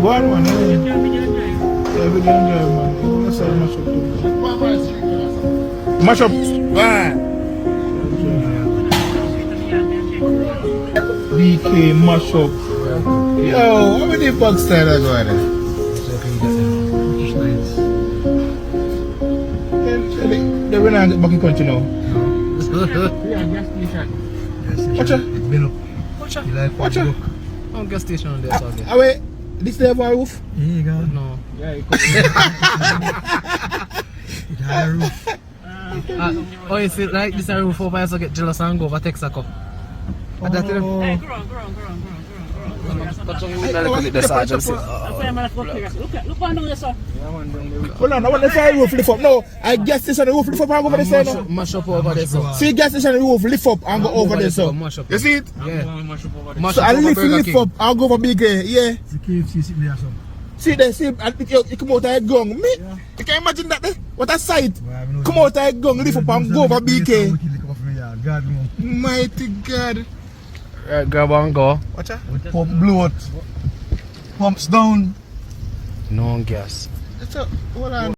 Go on, man. Yeah, we don't drive, man. Let's say mash up. Mash up. BK mash up. Yo, how many bucks style as well? Then when I get back in country now. Watch out. Watch out. On gas station on there, so wait, this the ever roof? yeah, God. No. Yeah, it could It had a roof. Oh, you see, like this a roof over here, so get jealous and go over Texaco. Oh. Hey, go on. Look on down there, sir. Hold on, I want the side roof lift up. No, I gas station the roof lift up and go over the side now. Mash up over there, so. See gas station the roof lift up and go over there, so. Mash up. You see it? Yeah. So I lift up and go over big, yeah. The KFC sitting there, so. See there, see, you come out of a gung. Me? You can imagine that, what a sight. Come out of a gung, lift up and go over BK. Mighty God. Right, grab and go. Watch out. Pump bloat. Pumps down. No gas. Hold on.